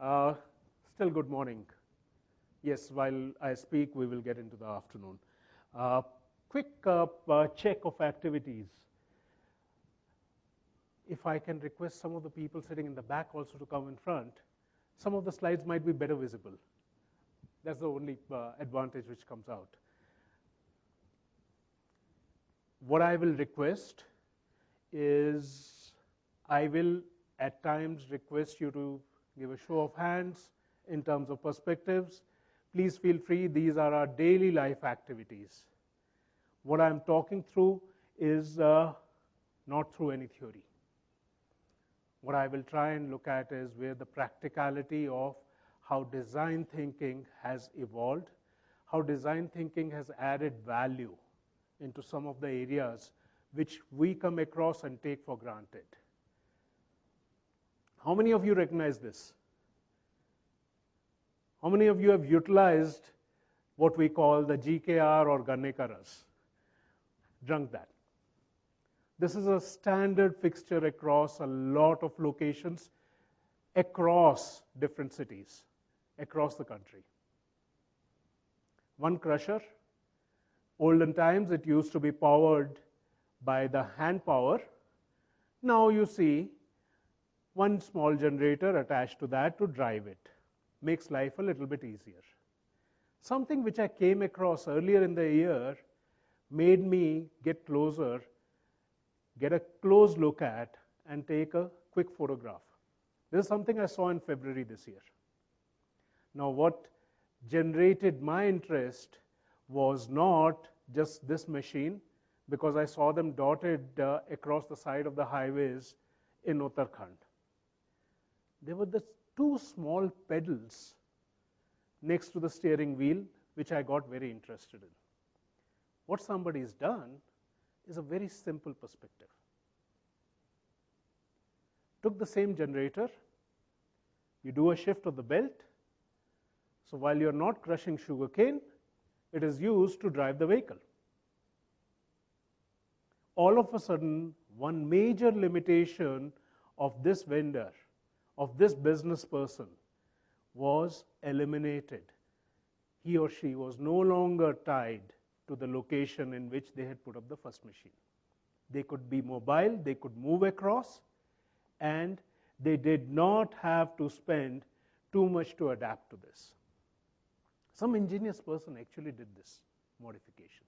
Uh, Still good morning. Yes, while I speak, we will get into the afternoon. Quick check of activities. If I can request some of the people sitting in the back also to come in front, some of the slides might be better visible. That's the only advantage which comes out. What I will request is I will at times request you to give a show of hands in terms of perspectives. Please feel free. These are our daily life activities. What I'm talking through is not through any theory. What I will try and look at is where the practicality of how design thinking has evolved, how design thinking has added value into some of the areas which we come across and take for granted. How many of you recognize this? How many of you have utilized what we call the GKR or Ganne ka Ras? Drunk that. This is a standard fixture across a lot of locations, across different cities, across the country. One crusher. Olden times it used to be powered by the hand power. Now you see one small generator attached to that to drive it. Makes life a little bit easier. Something which I came across earlier in the year made me get closer, get a close look at, and take a quick photograph. This is something I saw in February this year. Now what generated my interest was not just this machine, because I saw them dotted across the side of the highways in Uttarakhand. There were the two small pedals next to the steering wheel, which I got very interested in. What somebody's done is a very simple perspective. Took the same generator, you do a shift of the belt, so while you're not crushing sugarcane, it is used to drive the vehicle. All of a sudden, one major limitation of this vendor, of this business person, was eliminated. He or she was no longer tied to the location in which they had put up the first machine. They could be mobile, they could move across, and they did not have to spend too much to adapt to this. Some ingenious person actually did this modification.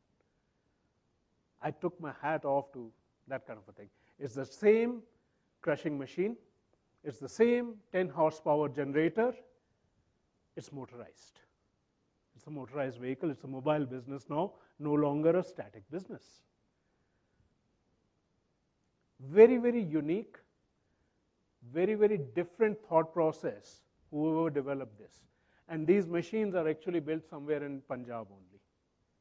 I took my hat off to that kind of a thing. It's the same crushing machine. It's the same 10 horsepower generator. It's motorized. It's a motorized vehicle. It's a mobile business now, no longer a static business. Very, very unique, very, very different thought process, whoever developed this. And these machines are actually built somewhere in Punjab only.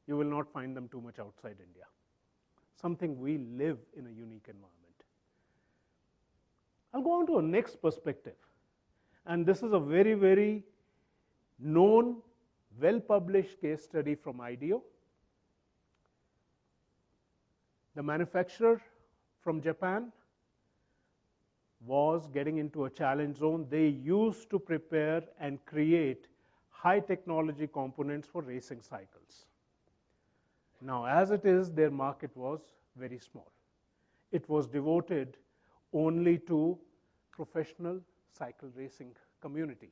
You will not find them too much outside India. Something we live in a unique environment. I'll go on to a next perspective. And this is a very, very known, well-published case study from IDEO. The manufacturer from Japan was getting into a challenge zone. They used to prepare and create high technology components for racing cycles. Now, as it is, their market was very small. It was devoted only to professional cycle racing community.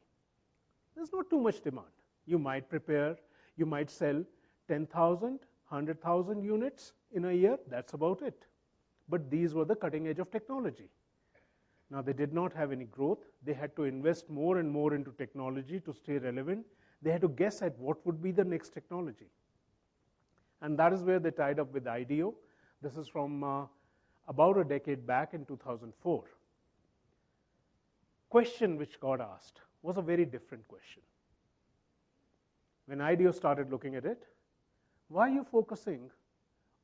There's not too much demand. You might prepare, you might sell 10,000, 100,000 units in a year. That's about it. But these were the cutting edge of technology. Now, they did not have any growth. They had to invest more and more into technology to stay relevant. They had to guess at what would be the next technology. And that is where they tied up with IDEO. This is from about a decade back in 2004. Question which got asked was a very different question. When IDEO started looking at it, why are you focusing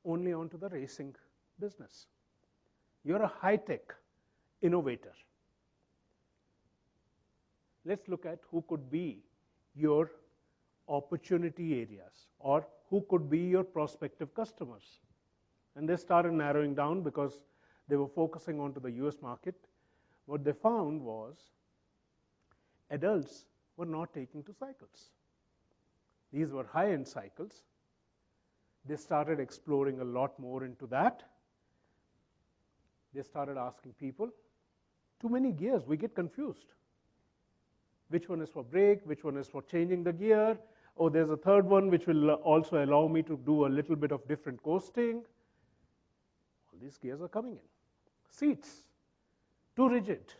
only onto the racing business? You're a high-tech innovator. Let's look at who could be your opportunity areas, or who could be your prospective customers. And they started narrowing down because they were focusing onto the US market. What they found was adults were not taking to cycles. These were high-end cycles. They started exploring a lot more into that. They started asking people, too many gears, we get confused. Which one is for brake, which one is for changing the gear? Oh, there's a third one which will also allow me to do a little bit of different coasting. All these gears are coming in. Seats, too rigid.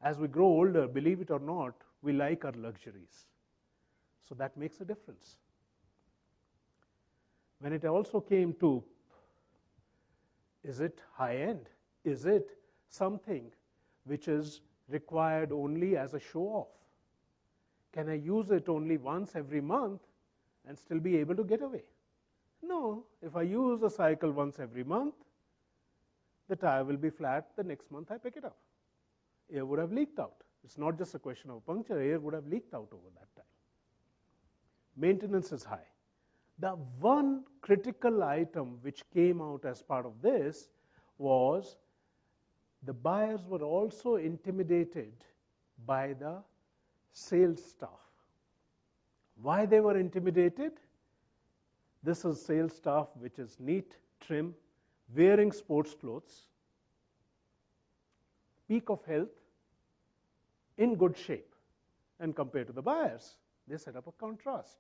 As we grow older, believe it or not, we like our luxuries. So that makes a difference. When it also came to, is it high-end? Is it something which is required only as a show-off? Can I use it only once every month and still be able to get away? No, if I use a cycle once every month, the tire will be flat the next month I pick it up. Air would have leaked out. It's not just a question of a puncture, air would have leaked out over that time. Maintenance is high. The one critical item which came out as part of this was the buyers were also intimidated by the sales staff. Why they were intimidated? This is sales staff which is neat, trim, wearing sports clothes, peak of health, in good shape. And compared to the buyers, they set up a contrast.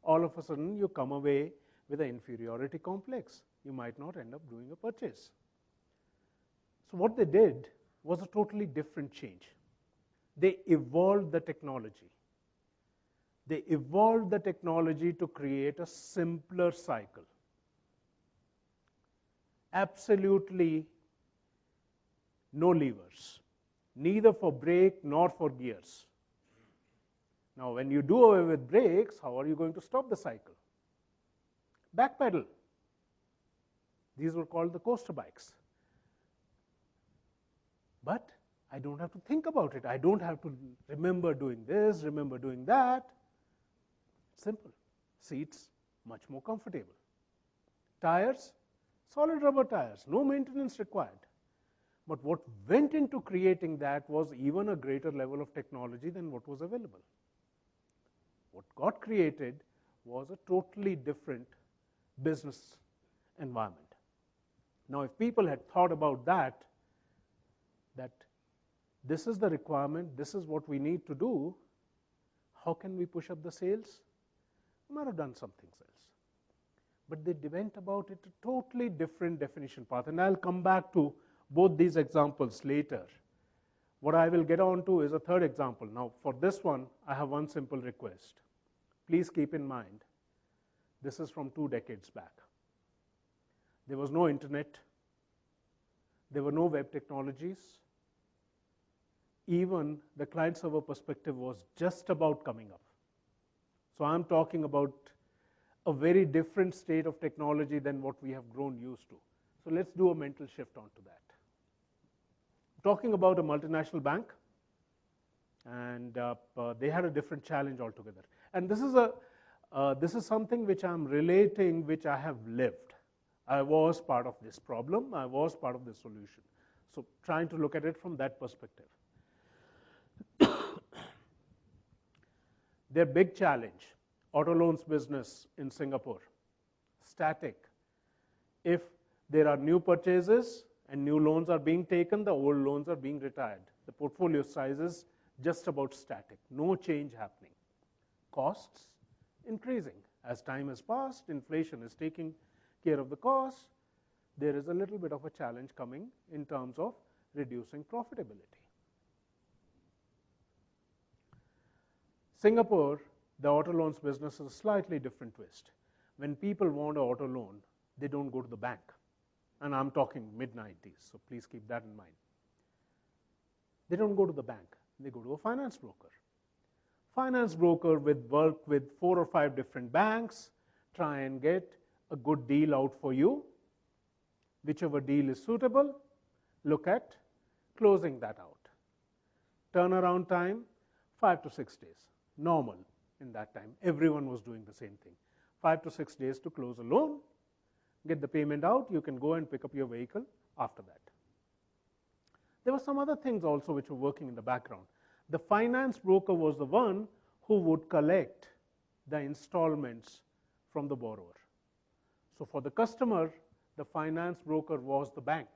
All of a sudden, you come away with an inferiority complex. You might not end up doing a purchase. So what they did was a totally different change. They evolved the technology. They evolved the technology to create a simpler cycle. Absolutely no levers, neither for brake nor for gears. Now, when you do away with brakes, how are you going to stop the cycle? Back pedal. These were called the coaster bikes. But I don't have to think about it. I don't have to remember doing this, remember doing that. Simple. Seats, much more comfortable. Tires, solid rubber tires, no maintenance required. But what went into creating that was even a greater level of technology than what was available. What got created was a totally different business environment. Now, if people had thought about that this is the requirement, this is what we need to do, how can we push up the sales? We might have done something else. But they went about it a totally different definition path. And I'll come back to both these examples later. What I will get on to is a third example. Now, for this one, I have one simple request. Please keep in mind, this is from 2 decades back. There was no internet. There were no web technologies. Even the client-server perspective was just about coming up. So I'm talking about a very different state of technology than what we have grown used to. So let's do a mental shift onto that. Talking about a multinational bank, and they had a different challenge altogether. And this is something which I'm relating, which I have lived. I was part of this problem. I was part of the solution. So trying to look at it from that perspective. Their big challenge, auto loans business in Singapore, static. If there are new purchases and new loans are being taken, the old loans are being retired. The portfolio size is just about static, no change happening. Costs increasing. As time has passed, inflation is taking care of the costs. There is a little bit of a challenge coming in terms of reducing profitability. Singapore, the auto loans business is a slightly different twist. When people want an auto loan, they don't go to the bank. And I'm talking mid-90s, so please keep that in mind. They don't go to the bank. They go to a finance broker. Finance broker would work with 4 or 5 different banks, try and get a good deal out for you. Whichever deal is suitable, look at closing that out. Turnaround time, 5 to 6 days. Normal in that time. Everyone was doing the same thing. 5 to 6 days to close a loan, get the payment out, you can go and pick up your vehicle after that. There were some other things also which were working in the background. The finance broker was the one who would collect the installments from the borrower. So for the customer, the finance broker was the bank.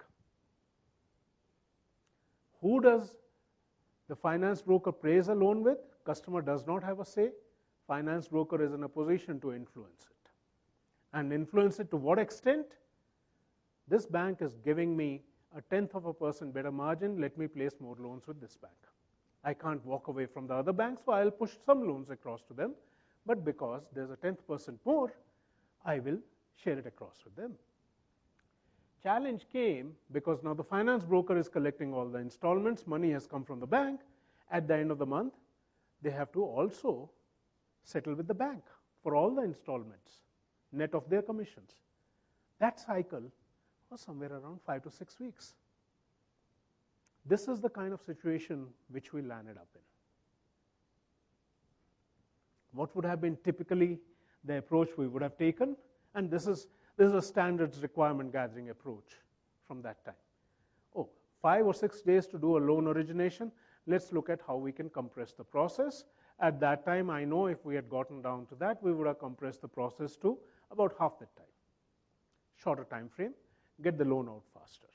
Who does the finance broker place a loan with? Customer does not have a say. Finance broker is in a position to influence it. And influence it to what extent? This bank is giving me a 0.1% better margin. Let me place more loans with this bank. I can't walk away from the other bank, so I'll push some loans across to them. But because there's a 0.1% more, I will share it across with them. Challenge came because now the finance broker is collecting all the installments. Money has come from the bank. At the end of the month, they have to also settle with the bank for all the installments, net of their commissions. That cycle was somewhere around 5 to 6 weeks. This is the kind of situation which we landed up in. What would have been typically the approach we would have taken? And this is a standards requirement gathering approach from that time. 5 or 6 days to do a loan origination. Let's look at how we can compress the process. At that time, I know if we had gotten down to that, we would have compressed the process to about half that time. Shorter time frame, get the loan out faster.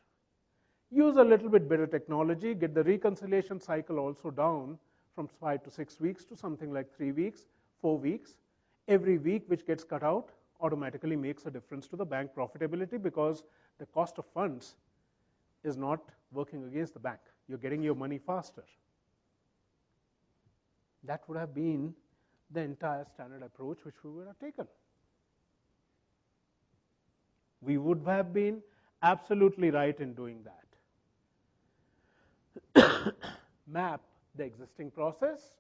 Use a little bit better technology, get the reconciliation cycle also down from 5 to 6 weeks to something like 3 weeks, 4 weeks. Every week which gets cut out automatically makes a difference to the bank profitability because the cost of funds is not working against the bank. You're getting your money faster. That would have been the entire standard approach which we would have taken. We would have been absolutely right in doing that. Map the existing process,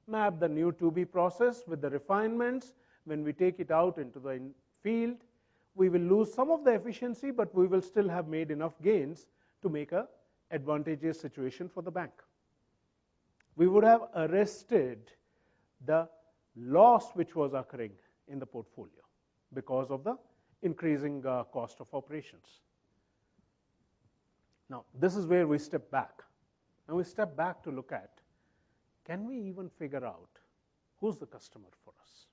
map the new to-be process with the refinements. When we take it out into the field, we will lose some of the efficiency, but we will still have made enough gains to make an advantageous situation for the bank. We would have arrested the loss which was occurring in the portfolio because of the increasing cost of operations. Now, this is where we step back. And we step back to look at, can we even figure out who's the customer for us?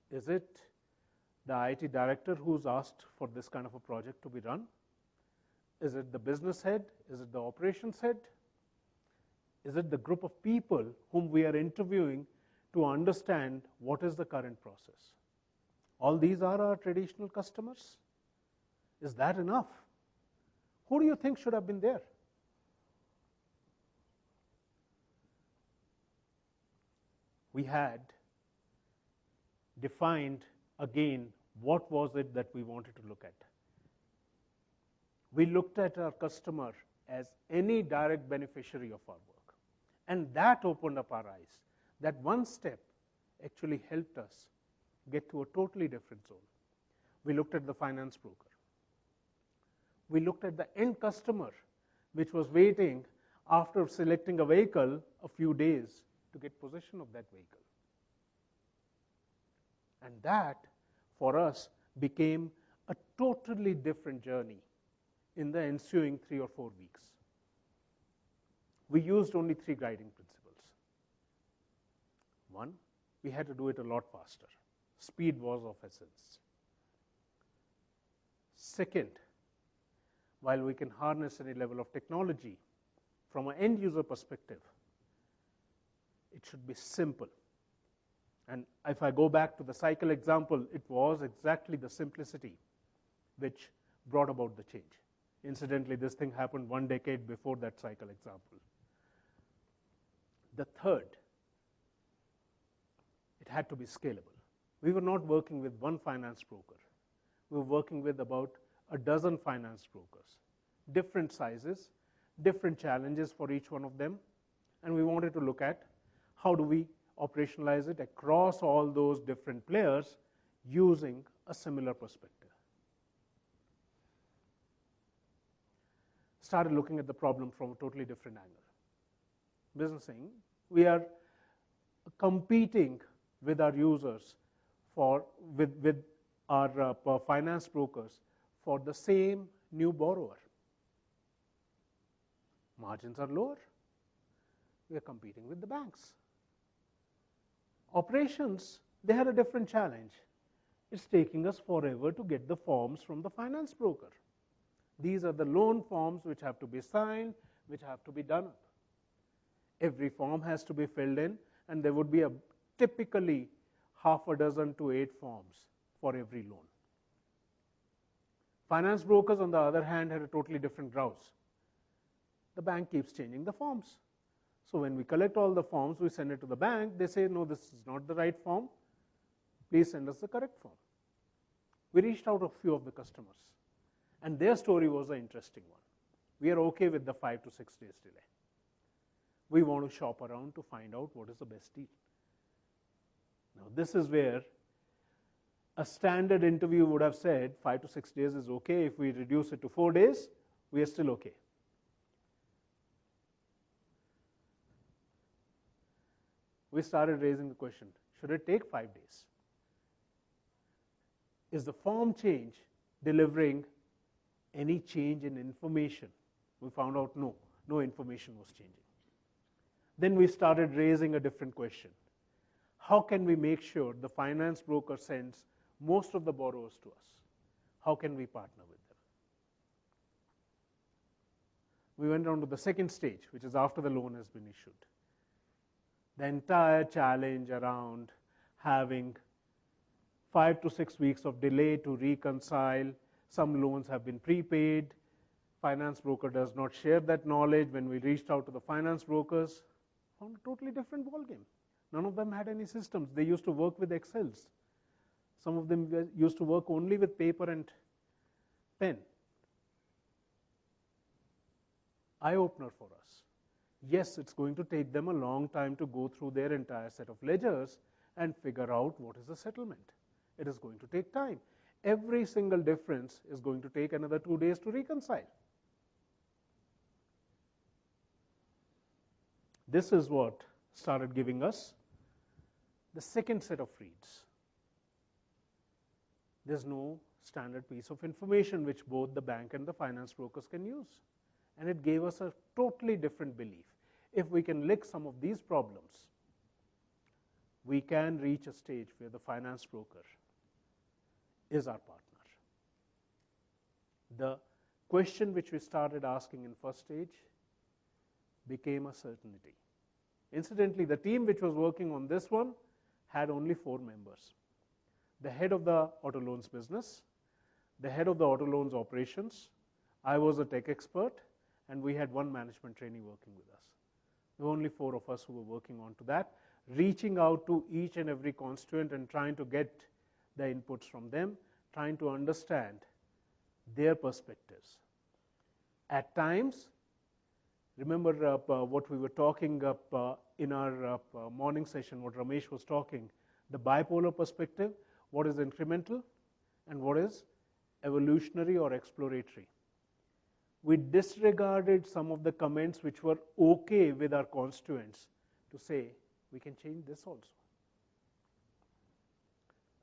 Is it the IT director who's asked for this kind of a project to be run? Is it the business head? Is it the operations head? Is it the group of people whom we are interviewing to understand what is the current process? All these are our traditional customers. Is that enough? Who do you think should have been there? We had defined again what was it that we wanted to look at. We looked at our customer as any direct beneficiary of our work. And that opened up our eyes. That one step actually helped us get to a totally different zone. We looked at the finance broker. We looked at the end customer, which was waiting after selecting a vehicle a few days to get possession of that vehicle. And that, for us, became a totally different journey in the ensuing 3 or 4 weeks. We used only 3 guiding principles. 1, we had to do it a lot faster. Speed was of essence. Second, while we can harness any level of technology, from an end user perspective, it should be simple. And if I go back to the cycle example, it was exactly the simplicity which brought about the change. Incidentally, this thing happened 1 decade before that cycle example. The third, it had to be scalable. We were not working with one finance broker. We were working with about a dozen finance brokers, different sizes, different challenges for each one of them, and we wanted to look at how do we operationalize it across all those different players using a similar perspective. Started looking at the problem from a totally different angle. Business saying, we are competing with our users with our finance brokers for the same new borrower. Margins are lower. We are competing with the banks. Operations, they had a different challenge. It's taking us forever to get the forms from the finance broker. These are the loan forms which have to be signed, which have to be done up. Every form has to be filled in, and there would be typically half a dozen to 8 forms for every loan. Finance brokers, on the other hand, had a totally different grouse. The bank keeps changing the forms. So when we collect all the forms, we send it to the bank. They say, no, this is not the right form. Please send us the correct form. We reached out to a few of the customers, and their story was an interesting one. We are okay with the 5 to 6 days delay. We want to shop around to find out what is the best deal. Now, this is where a standard interview would have said 5 to 6 days is okay. If we reduce it to 4 days, we are still okay. We started raising the question, should it take 5 days? Is the form change delivering any change in information? We found out no information was changing. Then we started raising a different question. How can we make sure the finance broker sends most of the borrowers to us? How can we partner with them? We went on to the second stage, which is after the loan has been issued. The entire challenge around having 5 to 6 weeks of delay to reconcile. Some loans have been prepaid. Finance broker does not share that knowledge. When we reached out to the finance brokers, found a totally different ballgame. None of them had any systems. They used to work with Excels. Some of them used to work only with paper and pen. Eye-opener for us. Yes, it's going to take them a long time to go through their entire set of ledgers and figure out what is the settlement. It is going to take time. Every single difference is going to take another 2 days to reconcile. This is what started giving us the second set of reads. There's no standard piece of information which both the bank and the finance brokers can use. And it gave us a totally different belief. If we can lick some of these problems, we can reach a stage where the finance broker is our partner. The question which we started asking in first stage became a certainty. Incidentally, the team which was working on this one had only 4 members. The head of the auto loans business, the head of the auto loans operations, I was a tech expert, and we had 1 management trainee working with us. There were only 4 of us who were working on to that, reaching out to each and every constituent and trying to get the inputs from them, trying to understand their perspectives. At times, remember what we were talking in our morning session, what Ramesh was talking, the bipolar perspective, what is incremental and what is evolutionary or exploratory. We disregarded some of the comments which were okay with our constituents to say, we can change this also.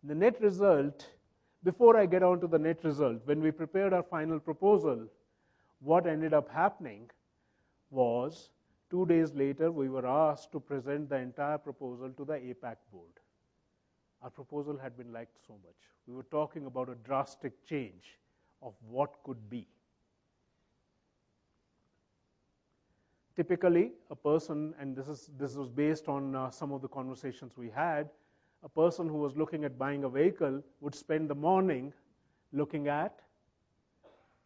The net result, before I get on to the net result, when we prepared our final proposal, what ended up happening was 2 days later we were asked to present the entire proposal to the APAC board. Our proposal had been liked so much. We were talking about a drastic change of what could be. Typically, a person, and this was based on some of the conversations we had, a person who was looking at buying a vehicle would spend the morning looking at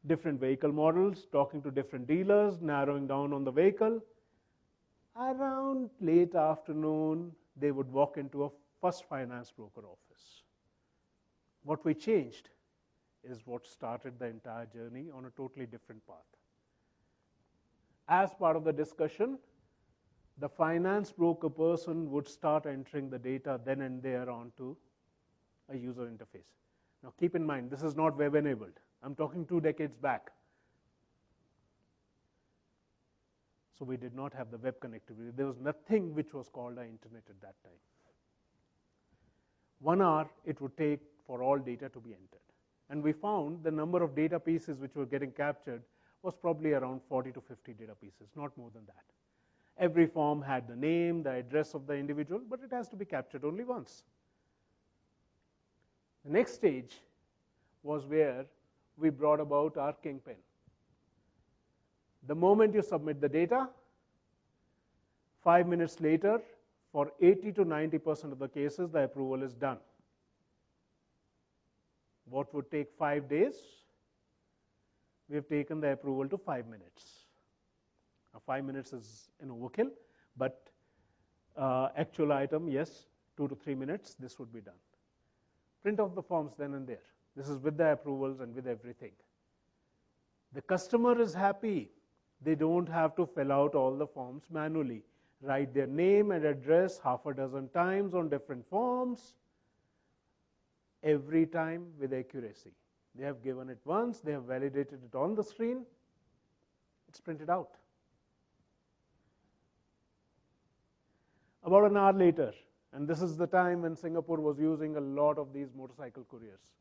different vehicle models, talking to different dealers, narrowing down on the vehicle. Around late afternoon, they would walk into a first finance broker office. What we changed is what started the entire journey on a totally different path. As part of the discussion, the finance broker person would start entering the data then and there onto a user interface. Now keep in mind, this is not web enabled. I'm talking 2 decades back. So we did not have the web connectivity. There was nothing which was called the internet at that time. 1 hour it would take for all data to be entered. And we found the number of data pieces which were getting captured was probably around 40 to 50 data pieces, not more than that. Every form had the name, the address of the individual, but it has to be captured only once. The next stage was where we brought about our kingpin. The moment you submit the data, 5 minutes later, for 80 to 90% of the cases, the approval is done. What would take 5 days? We have taken the approval to 5 minutes. Now, 5 minutes is an overkill, but actual item, yes, 2 to 3 minutes, this would be done. Print off the forms then and there. This is with the approvals and with everything. The customer is happy. They don't have to fill out all the forms manually. Write their name and address half a dozen times on different forms, every time with accuracy. They have given it once, they have validated it on the screen, it's printed out. About an hour later, and this is the time when Singapore was using a lot of these motorcycle couriers.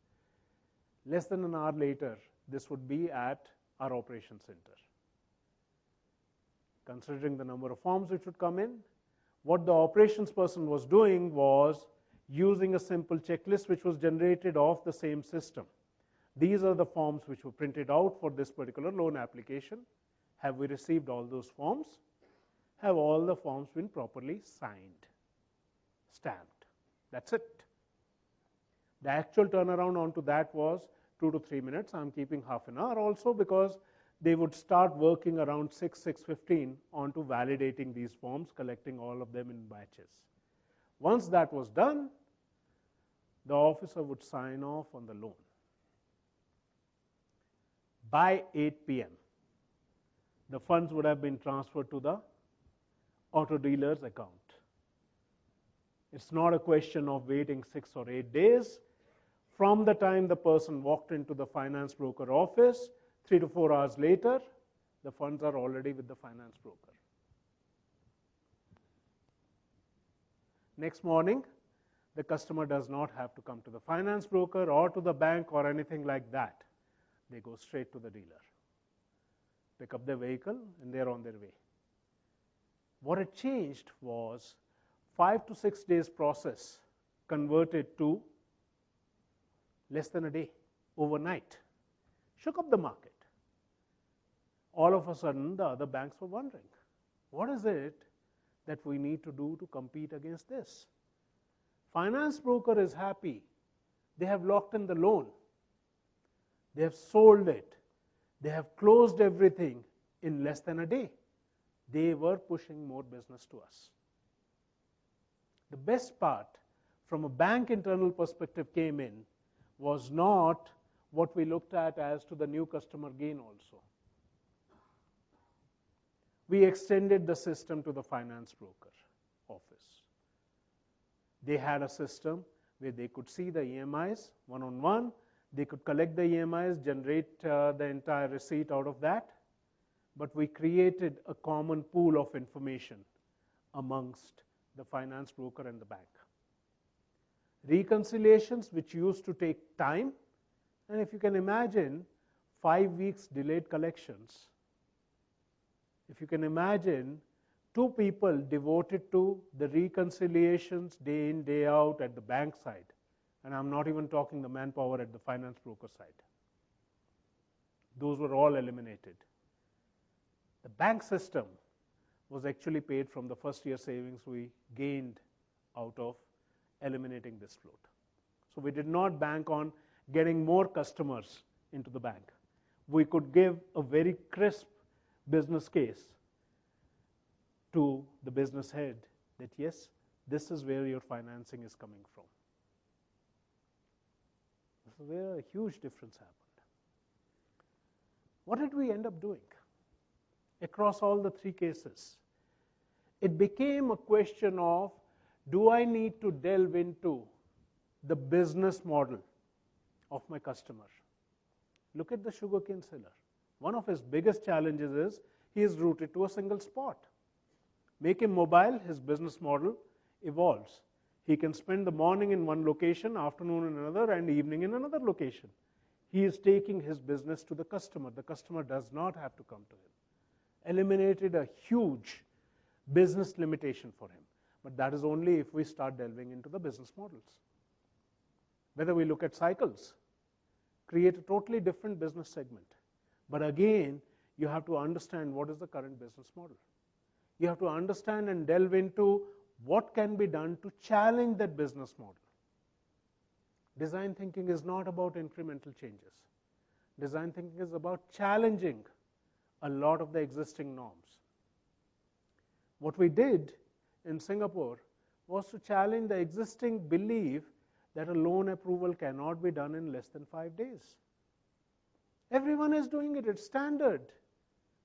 Less than an hour later, this would be at our operations center. Considering the number of forms which would come in, what the operations person was doing was using a simple checklist which was generated off the same system. These are the forms which were printed out for this particular loan application. Have we received all those forms? Have all the forms been properly signed, stamped? That's it. The actual turnaround onto that was 2 to 3 minutes. I'm keeping half an hour also because they would start working around 6:15 onto validating these forms, collecting all of them in batches. Once that was done, the officer would sign off on the loan. By 8 p.m., the funds would have been transferred to the auto dealer's account. It's not a question of waiting 6 or 8 days. From the time the person walked into the finance broker office, 3 to 4 hours later, the funds are already with the finance broker. Next morning, the customer does not have to come to the finance broker or to the bank or anything like that. They go straight to the dealer, pick up their vehicle, and they're on their way. What had changed was 5 to 6 days process converted to less than a day, overnight. Shook up the market. All of a sudden, the other banks were wondering, what is it that we need to do to compete against this? Finance broker is happy. They have locked in the loan. They have sold it. They have closed everything in less than a day. They were pushing more business to us. The best part from a bank internal perspective came in was not what we looked at as to the new customer gain also. We extended the system to the finance broker office. They had a system where they could see the EMIs one-on-one. They could collect the EMIs, generate the entire receipt out of that. But we created a common pool of information amongst the finance broker and the bank. Reconciliations, which used to take time, and if you can imagine 5 weeks delayed collections, if you can imagine 2 people devoted to the reconciliations day in, day out at the bank side, and I'm not even talking the manpower at the finance broker side. Those were all eliminated. The bank system was actually paid from the first year savings we gained out of eliminating this float. So we did not bank on getting more customers into the bank. We could give a very crisp business case to the business head that yes, this is where your financing is coming from. This is where a huge difference happened. What did we end up doing? Across all the 3 cases, it became a question of, do I need to delve into the business model of my customer? Look at the sugarcane seller. One of his biggest challenges is he is rooted to a single spot. Make him mobile, his business model evolves. He can spend the morning in one location, afternoon in another, and evening in another location. He is taking his business to the customer. The customer does not have to come to him. Eliminated a huge business limitation for him. But that is only if we start delving into the business models. Whether we look at cycles, create a totally different business segment. But again, you have to understand what is the current business model. You have to understand and delve into what can be done to challenge that business model. Design thinking is not about incremental changes. Design thinking is about challenging a lot of the existing norms. What we did in Singapore was to challenge the existing belief that a loan approval cannot be done in less than 5 days. Everyone is doing it. It's standard.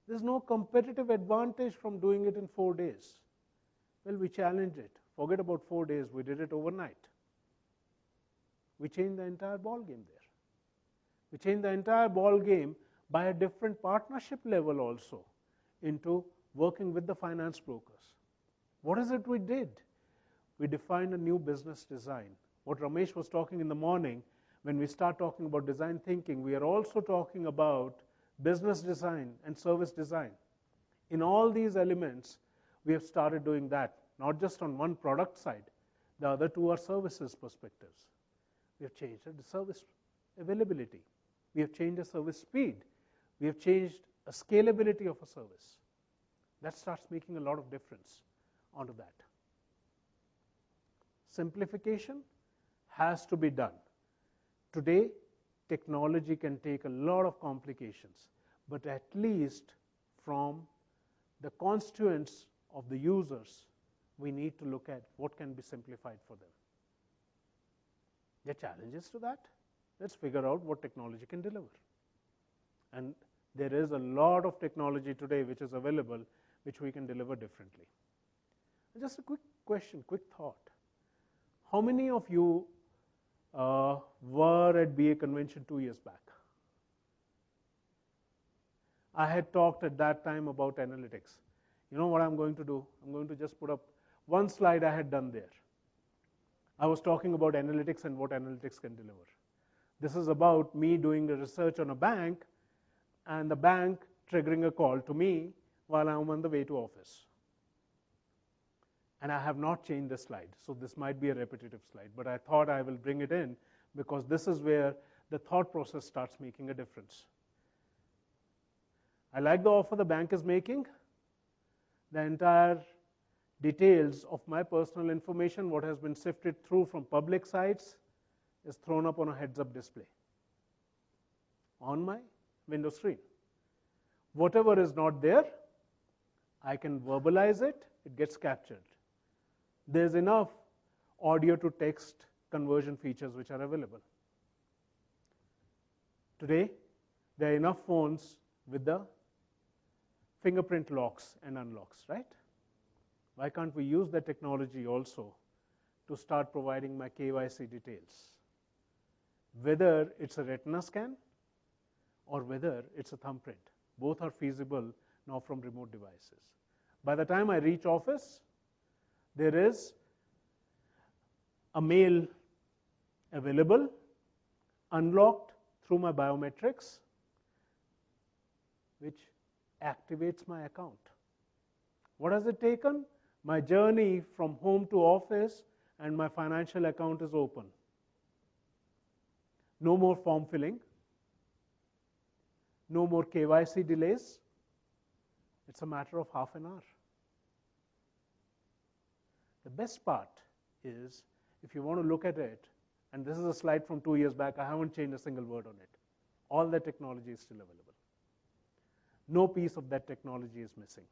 There's no competitive advantage from doing it in 4 days. Well, we challenged it. Forget about 4 days. We did it overnight. We changed the entire ball game there. We changed the entire ball game by a different partnership level also into working with the finance brokers. What is it we did? We defined a new business design. What Ramesh was talking in the morning, when we start talking about design thinking, we are also talking about business design and service design. In all these elements, we have started doing that, not just on one product side. The other two are services perspectives. We have changed the service availability. We have changed the service speed. We have changed a scalability of a service. That starts making a lot of difference onto that. Simplification has to be done. Today, technology can take a lot of complications, but at least from the constituents of the users, we need to look at what can be simplified for them. There are challenges to that. Let's figure out what technology can deliver. And there is a lot of technology today which is available, which we can deliver differently. Just a quick question, quick thought. How many of you were at BA convention 2 years back? I had talked at that time about analytics. You know what I'm going to do? I'm going to just put up one slide I had done there. I was talking about analytics and what analytics can deliver. This is about me doing a research on a bank and the bank triggering a call to me while I'm on the way to office. And I have not changed the slide, so this might be a repetitive slide, but I thought I will bring it in because this is where the thought process starts making a difference. I like the offer the bank is making. The entire details of my personal information, what has been sifted through from public sites, is thrown up on a heads-up display on my window screen. Whatever is not there, I can verbalize it, it gets captured. There's enough audio to text conversion features which are available. Today, there are enough phones with the fingerprint locks and unlocks, right? Why can't we use that technology also to start providing my KYC details? Whether it's a retina scan or whether it's a thumbprint, both are feasible now from remote devices. By the time I reach office, there is a mail available, unlocked through my biometrics, which activates my account. What has it taken? My journey from home to office and my financial account is open. No more form filling. No more KYC delays. It's a matter of half an hour. The best part is, if you want to look at it, and this is a slide from 2 years back, I haven't changed a single word on it. All the technology is still available. No piece of that technology is missing.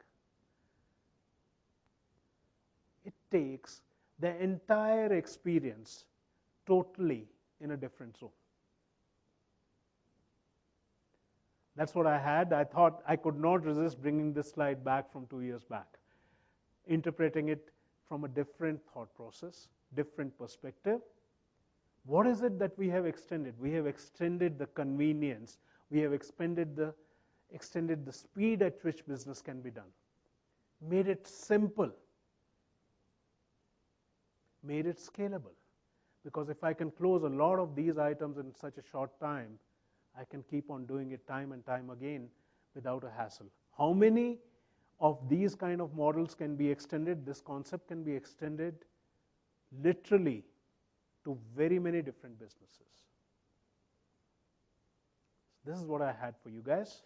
It takes the entire experience totally in a different zone. That's what I had. I thought I could not resist bringing this slide back from 2 years back, interpreting it from a different thought process, different perspective. What is it that we have extended? We have extended the convenience. We have extended the speed at which business can be done. Made it simple. Made it scalable. Because if I can close a lot of these items in such a short time, I can keep on doing it time and time again without a hassle. How many of these kind of models can be extended? This concept can be extended literally to very many different businesses. This is what I had for you guys.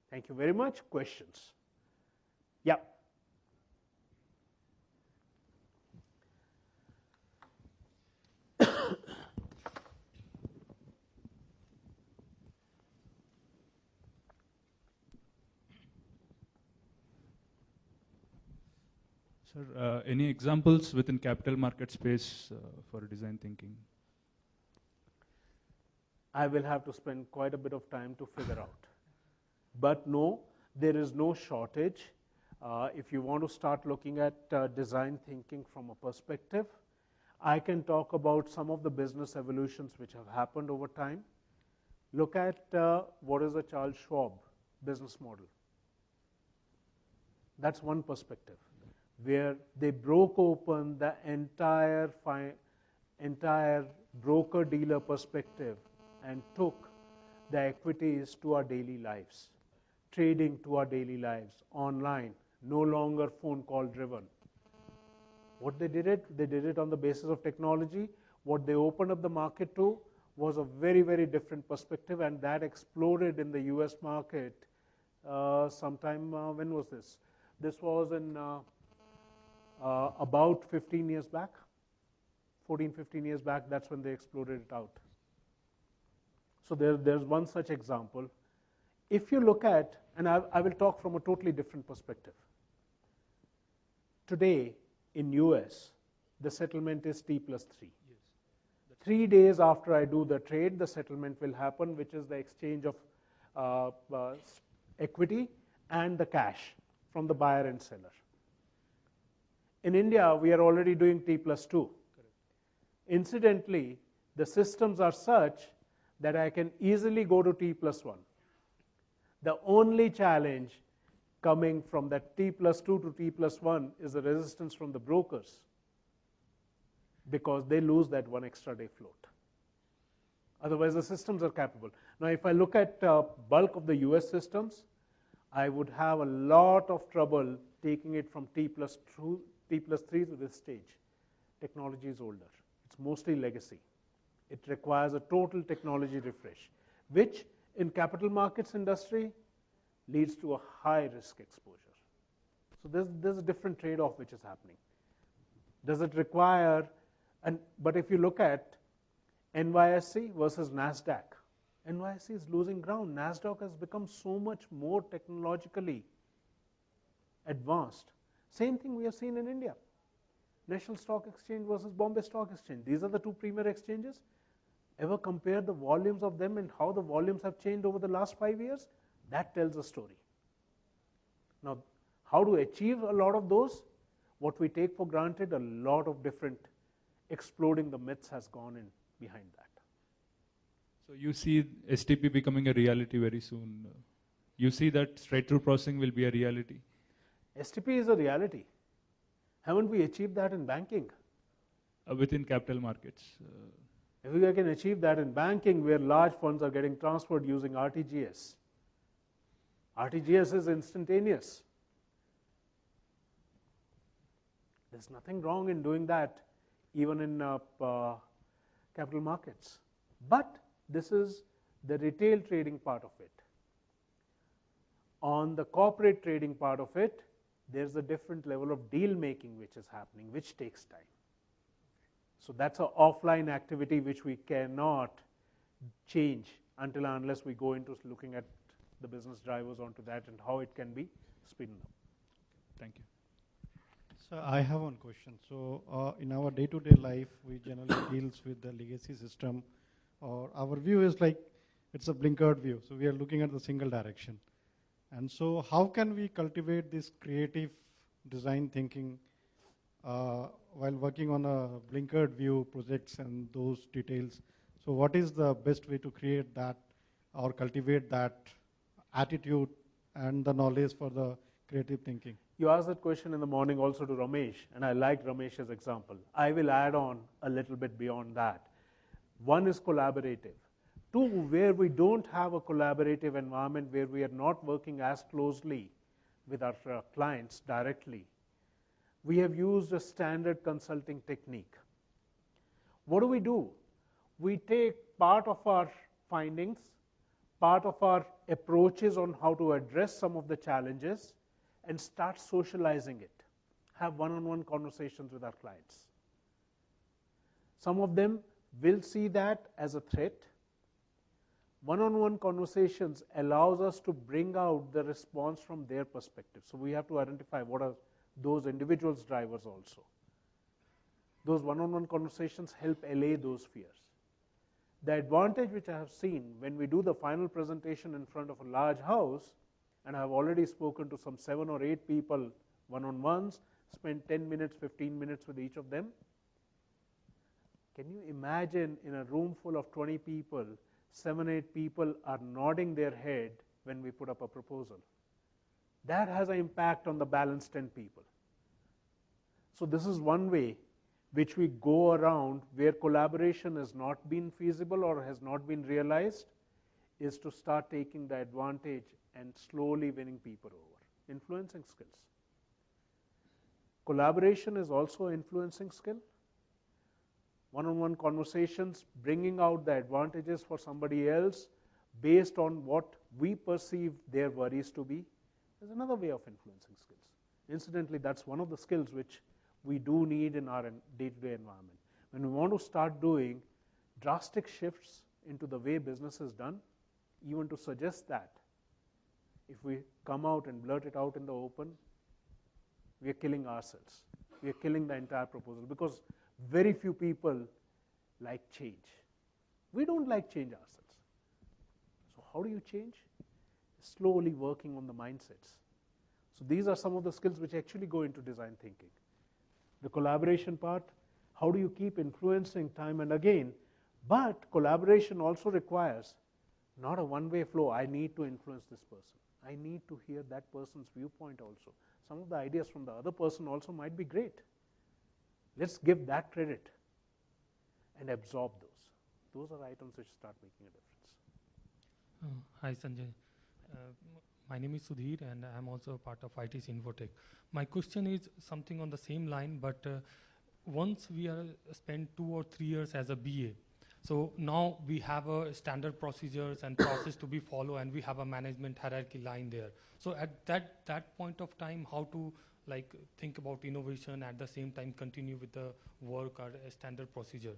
Thank you very much. Questions? Yeah. Sir, any examples within capital market space for design thinking? I will have to spend quite a bit of time to figure out. But no, there is no shortage. If you want to start looking at design thinking from a perspective, I can talk about some of the business evolutions which have happened over time. Look at what is the Charles Schwab business model. That's one perspective, where they broke open the entire broker-dealer perspective and took the equities to our daily lives, trading to our daily lives, online, no longer phone call driven. What they did it on the basis of technology. What they opened up the market to was a very, very different perspective, and that exploded in the US market sometime, when was this? This was in about 15 years back, 14, 15 years back, that's when they exploded it out. So there's one such example. If you look at, and I will talk from a totally different perspective. Today in US, the settlement is T+3. Yes. 3 days after I do the trade, the settlement will happen, which is the exchange of equity and the cash from the buyer and seller. In India, we are already doing T+2. Correct. Incidentally, the systems are such that I can easily go to T+1. The only challenge coming from that T+2 to T+1 is the resistance from the brokers, because they lose that one extra day float. Otherwise, the systems are capable. Now, if I look at bulk of the US systems, I would have a lot of trouble taking it from T+3 to this stage. Technology is older. It's mostly legacy. It requires a total technology refresh, which in capital markets industry leads to a high risk exposure. So there's a different trade-off which is happening. Does it require, but if you look at NYSE versus NASDAQ, NYSE is losing ground. NASDAQ has become so much more technologically advanced. Same thing we have seen in India. National Stock Exchange versus Bombay Stock Exchange. These are the two premier exchanges. Ever compare the volumes of them and how the volumes have changed over the last 5 years? That tells a story. Now, how to achieve a lot of those? What we take for granted, a lot of different exploding the myths has gone in behind that. So you see STP becoming a reality very soon. You see that straight-through processing will be a reality? STP is a reality. Haven't we achieved that in banking? Within capital markets. If we can achieve that in banking, where large funds are getting transferred using RTGS. RTGS is instantaneous. There's nothing wrong in doing that, even in capital markets. But this is the retail trading part of it. On the corporate trading part of it, there's a different level of deal making which is happening, which takes time. So that's an offline activity which we cannot change until and unless we go into looking at the business drivers onto that and how it can be speeded up. Thank you. So I have one question. So in our day-to-day life, we generally deals with the legacy system, or our view is like it's a blinkered view. So we are looking at the single direction. And so how can we cultivate this creative design thinking while working on a blinkered view projects and those details? So what is the best way to create that or cultivate that attitude and the knowledge for the creative thinking? You asked that question in the morning also to Ramesh, and I liked Ramesh's example. I will add on a little bit beyond that. One is collaborative. Two, where we don't have a collaborative environment, where we are not working as closely with our clients directly, we have used a standard consulting technique. What do? We take part of our findings, part of our approaches on how to address some of the challenges, and start socializing it. Have one-on-one conversations with our clients. Some of them will see that as a threat. One-on-one conversations allows us to bring out the response from their perspective. So we have to identify what are those individuals' drivers also. Those one-on-one conversations help allay those fears. The advantage which I have seen when we do the final presentation in front of a large house, and I have already spoken to some 7 or 8 people one-on-ones, spent 10 minutes, 15 minutes with each of them. Can you imagine in a room full of 20 people, 7, 8 people are nodding their head when we put up a proposal? That has an impact on the balance 10 people. So this is one way which we go around where collaboration has not been feasible or has not been realized, is to start taking the advantage and slowly winning people over. Influencing skills. Collaboration is also an influencing skill. One-on-one conversations, bringing out the advantages for somebody else based on what we perceive their worries to be, is another way of influencing skills. Incidentally, that's one of the skills which we do need in our day-to-day environment. When we want to start doing drastic shifts into the way business is done, even to suggest that, if we come out and blurt it out in the open, we are killing ourselves. We are killing the entire proposal, because very few people like change. We don't like change ourselves. So how do you change? Slowly working on the mindsets. So these are some of the skills which actually go into design thinking. The collaboration part, how do you keep influencing time and again? But collaboration also requires not a one-way flow. I need to influence this person. I need to hear that person's viewpoint also. Some of the ideas from the other person also might be great. Let's give that credit and absorb those. Those are items which start making a difference. Hi, Sanjay. My name is Sudhir, and I'm also a part of IT's Infotech. My question is something on the same line, but once we are spent 2 or 3 years as a BA, so now we have a standard procedures and process to be followed, and we have a management hierarchy line there. So at that point of time, how to think about innovation at the same time continue with the work or a standard procedure?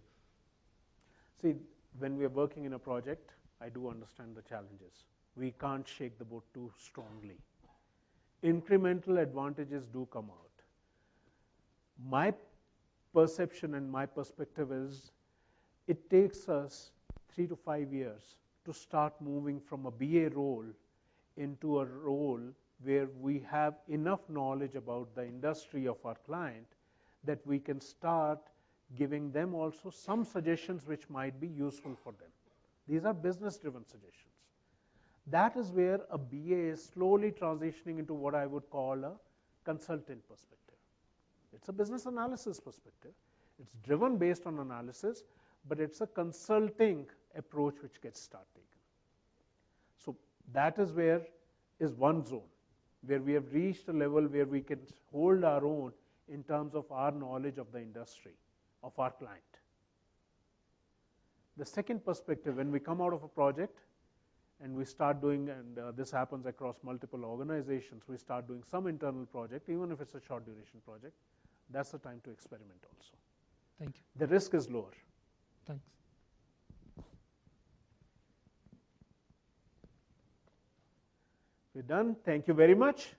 See, when we are working in a project, I do understand the challenges. We can't shake the boat too strongly. Incremental advantages do come out. My perception and my perspective is it takes us 3 to 5 years to start moving from a BA role into a role where we have enough knowledge about the industry of our client that we can start giving them also some suggestions which might be useful for them. These are business-driven suggestions. That is where a BA is slowly transitioning into what I would call a consultant perspective. It's a business analysis perspective. It's driven based on analysis, but it's a consulting approach which gets started. So that is where is one zone, where we have reached a level where we can hold our own in terms of our knowledge of the industry, of our client. The second perspective, when we come out of a project and we start doing, and this happens across multiple organizations, we start doing some internal project, even if it's a short duration project, that's the time to experiment also. Thank you. The risk is lower. Thanks. We're done. Thank you very much.